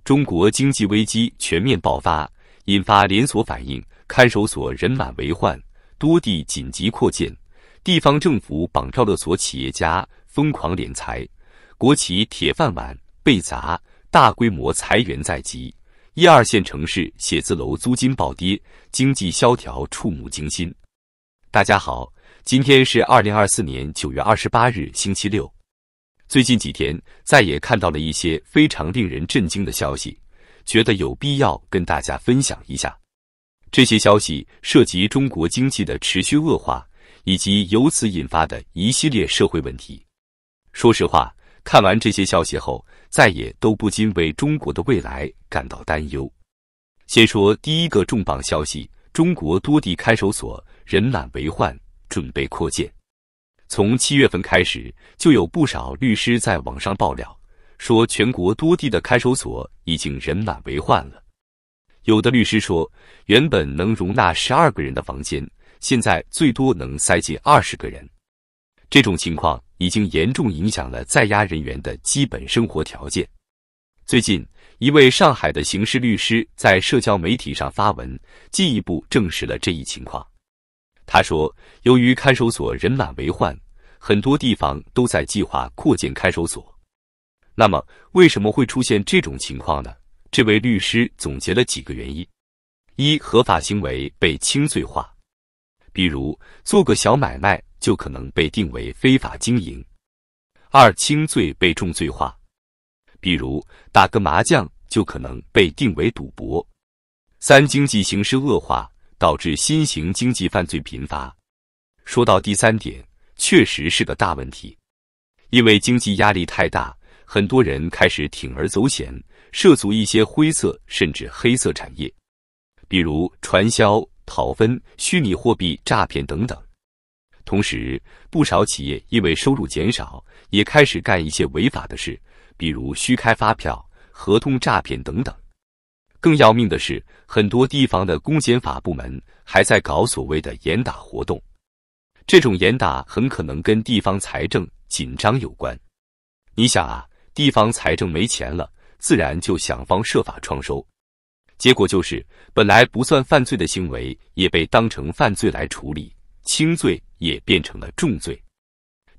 中国经济危机全面爆发，引发连锁反应，看守所人满为患，多地紧急扩建，地方政府绑票勒索企业家，疯狂敛财，国企铁饭碗被砸，大规模裁员在即，一二线城市写字楼租金暴跌，经济萧条触目惊心。大家好，今天是2024年9月28日，星期六。最近几天，再也看到了一些非常令人震惊的消息，觉得有必要跟大家分享一下。这些消息涉及中国经济的持续恶化，以及由此引发的一系列社会问题。说实话，看完这些消息后，再也都不禁为中国的未来感到担忧。先说第一个重磅消息，中国多地看守所人满为患，准备扩建。从7月份开始，就有不少律师在网上爆料，说全国多地的看守所已经人满为患了。有的律师说，原本能容纳12个人的房间，现在最多能塞进20个人。这种情况已经严重影响了在押人员的基本生活条件。最近，一位上海的刑事律师在社交媒体上发文，进一步证实了这一情况。他说，由于看守所人满为患，很多地方都在计划扩建看守所。那么，为什么会出现这种情况呢？这位律师总结了几个原因：一、合法行为被轻罪化，比如做个小买卖就可能被定为非法经营；二、轻罪被重罪化，比如打个麻将就可能被定为赌博；三、经济形势恶化，导致新型经济犯罪频发。说到第三点，确实是个大问题，因为经济压力太大，很多人开始铤而走险，涉足一些灰色甚至黑色产业，比如传销、讨分、虚拟货币诈骗等等。同时，不少企业因为收入减少，也开始干一些违法的事，比如虚开发票、合同诈骗等等。更要命的是，很多地方的公检法部门还在搞所谓的严打活动。这种严打很可能跟地方财政紧张有关。你想啊，地方财政没钱了，自然就想方设法创收。结果就是，本来不算犯罪的行为也被当成犯罪来处理，轻罪也变成了重罪。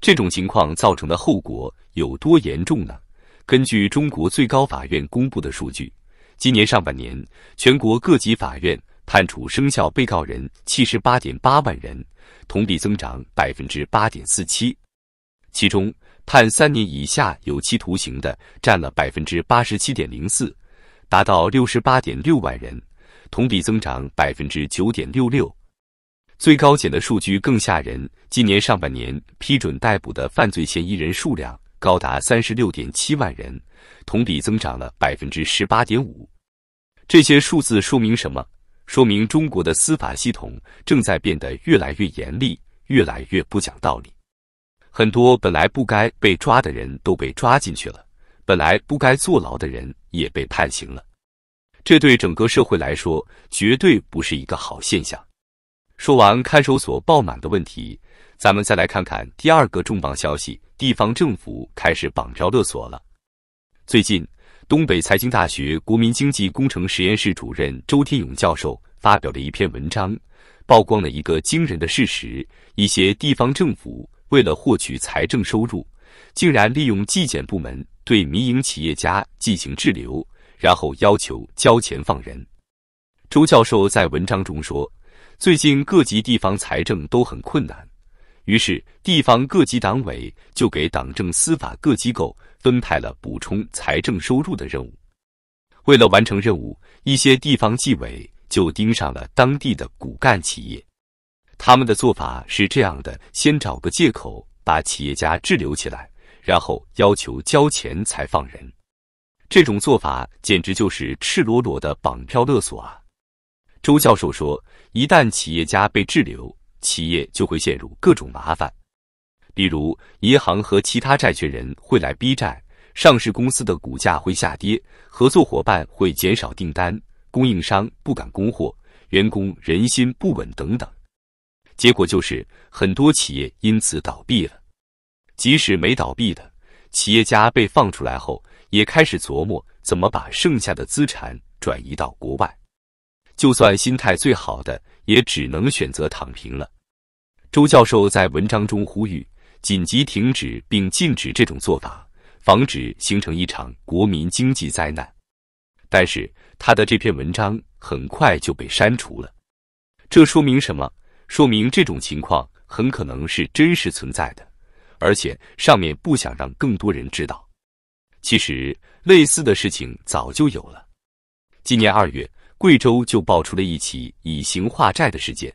这种情况造成的后果有多严重呢？根据中国最高法院公布的数据，今年上半年，全国各级法院判处生效被告人78.8万人，同比增长8.47%。其中，判3年以下有期徒刑的占了87.04%，达到68.6万人，同比增长9.66%。最高检的数据更吓人，今年上半年批准逮捕的犯罪嫌疑人数量高达36.7万人，同比增长了18.5%。这些数字说明什么？说明中国的司法系统正在变得越来越严厉，越来越不讲道理。很多本来不该被抓的人都被抓进去了，本来不该坐牢的人也被判刑了。这对整个社会来说，绝对不是一个好现象。说完看守所爆满的问题，咱们再来看看第二个重磅消息，地方政府开始绑票勒索了。最近，东北财经大学国民经济工程实验室主任周天勇教授发表了一篇文章，曝光了一个惊人的事实：一些地方政府为了获取财政收入，竟然利用纪检部门对民营企业家进行滞留，然后要求交钱放人。周教授在文章中说，最近各级地方财政都很困难，于是地方各级党委就给党政司法各机构分派了补充财政收入的任务。为了完成任务，一些地方纪委就盯上了当地的骨干企业。他们的做法是这样的，先找个借口把企业家滞留起来，然后要求交钱才放人。这种做法简直就是赤裸裸的绑票勒索啊！周教授说，一旦企业家被滞留，企业就会陷入各种麻烦，比如银行和其他债权人会来逼债，上市公司的股价会下跌，合作伙伴会减少订单，供应商不敢供货，员工人心不稳等等。结果就是很多企业因此倒闭了。即使没倒闭的企业家被放出来后，也开始琢磨怎么把剩下的资产转移到国外。就算心态最好的，也只能选择躺平了。周教授在文章中呼吁，紧急停止并禁止这种做法，防止形成一场国民经济灾难。但是他的这篇文章很快就被删除了。这说明什么？说明这种情况很可能是真实存在的，而且上面不想让更多人知道。其实类似的事情早就有了。今年2月，贵州就爆出了一起以刑化债的事件。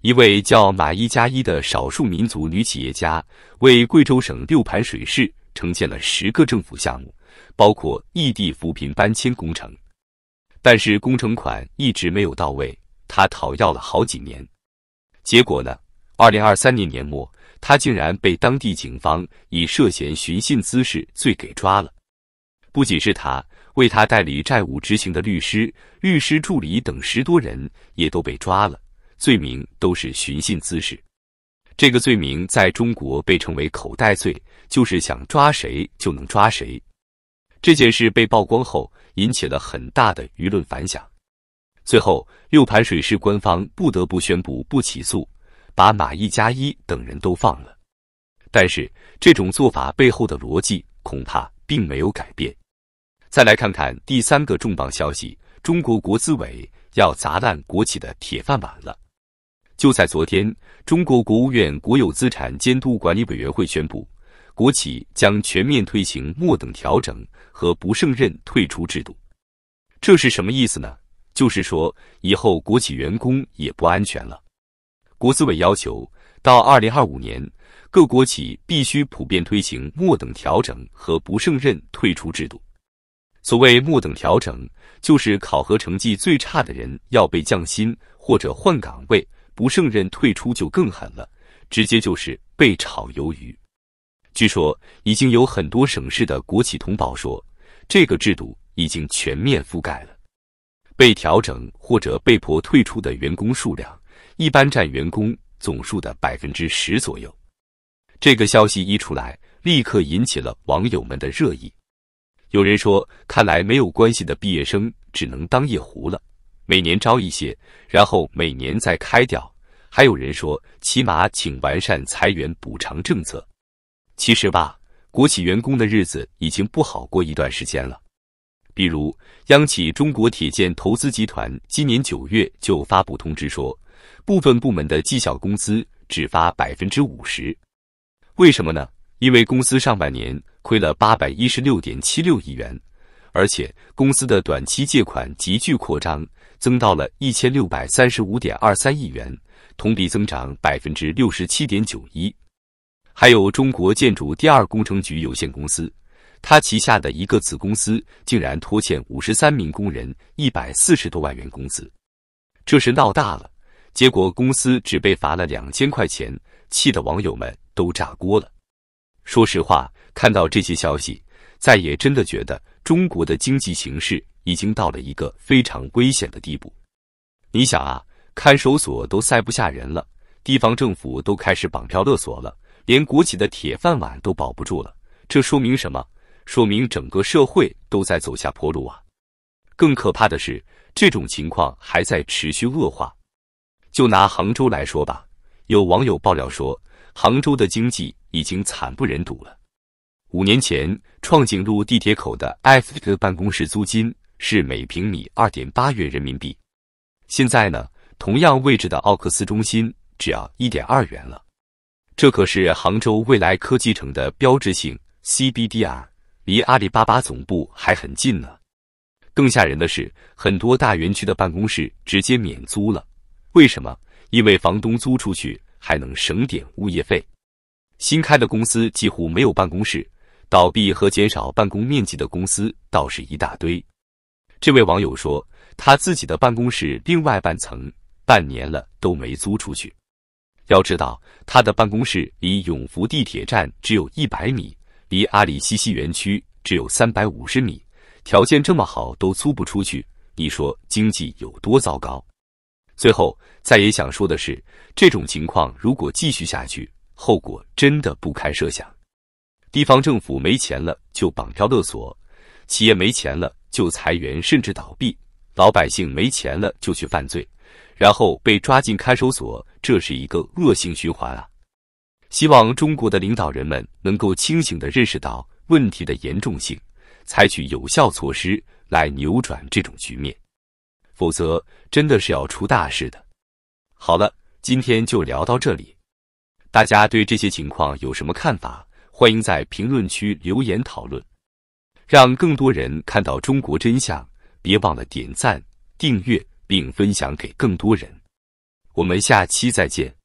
一位叫马一加一的少数民族女企业家，为贵州省六盘水市承建了10个政府项目，包括异地扶贫搬迁工程。但是工程款一直没有到位，她讨要了好几年。结果呢，2023年年末，她竟然被当地警方以涉嫌寻衅滋事罪给抓了。不仅是她，为她代理债务执行的律师、律师助理等10多人也都被抓了，罪名都是寻衅滋事。这个罪名在中国被称为口袋罪，就是想抓谁就能抓谁。这件事被曝光后，引起了很大的舆论反响。最后，六盘水市官方不得不宣布不起诉，把马一加一等人都放了。但是，这种做法背后的逻辑恐怕并没有改变。再来看看第3个重磅消息，中国国资委要砸烂国企的铁饭碗了。就在昨天，中国国务院国有资产监督管理委员会宣布，国企将全面推行末等调整和不胜任退出制度。这是什么意思呢？就是说，以后国企员工也不安全了。国资委要求，到2025年，各国企必须普遍推行末等调整和不胜任退出制度。所谓末等调整，就是考核成绩最差的人要被降薪或者换岗位，不胜任退出就更狠了，直接就是被炒鱿鱼。据说，已经有很多省市的国企同胞说，这个制度已经全面覆盖了。被调整或者被迫退出的员工数量，一般占员工总数的10%左右。这个消息一出来，立刻引起了网友们的热议。有人说，看来没有关系的毕业生只能当夜壶了，每年招一些，然后每年再开掉。还有人说，起码请完善裁员补偿政策。其实吧，国企员工的日子已经不好过一段时间了。比如，央企中国铁建投资集团今年9月就发布通知说，部分部门的绩效工资只发50%。为什么呢？因为公司上半年亏了816.76亿元，而且公司的短期借款急剧扩张，增到了1635.23亿元，同比增长67.91%。还有中国建筑第二工程局有限公司，它旗下的一个子公司竟然拖欠53名工人140多万元工资，这是闹大了。结果公司只被罚了2000块钱，气得网友们都炸锅了。说实话，看到这些消息，再也真的觉得中国的经济形势已经到了一个非常危险的地步。你想啊，看守所都塞不下人了，地方政府都开始绑票勒索了，连国企的铁饭碗都保不住了。这说明什么？说明整个社会都在走下坡路啊！更可怕的是，这种情况还在持续恶化。就拿杭州来说吧，有网友爆料说，杭州的经济已经惨不忍睹了。5年前，创景路地铁口的 F 办公室租金是每平米2.8元人民币，现在呢，同样位置的奥克斯中心只要1.2元了。这可是杭州未来科技城的标志性 CBD 啊，离阿里巴巴总部还很近呢。更吓人的是，很多大园区的办公室直接免租了。为什么？因为房东租出去还能省点物业费。新开的公司几乎没有办公室，倒闭和减少办公面积的公司倒是一大堆。这位网友说，他自己的办公室另外半层半年了都没租出去。要知道，他的办公室离永福地铁站只有100米，离阿里西溪园区只有350米，条件这么好都租不出去，你说经济有多糟糕？最后，再也想说的是，这种情况如果继续下去，后果真的不堪设想。地方政府没钱了就绑票勒索，企业没钱了就裁员甚至倒闭，老百姓没钱了就去犯罪，然后被抓进看守所，这是一个恶性循环啊！希望中国的领导人们能够清醒地认识到问题的严重性，采取有效措施来扭转这种局面，否则真的是要出大事的。好了，今天就聊到这里。大家对这些情况有什么看法？欢迎在评论区留言讨论，让更多人看到中国真相。别忘了点赞、订阅并分享给更多人。我们下期再见。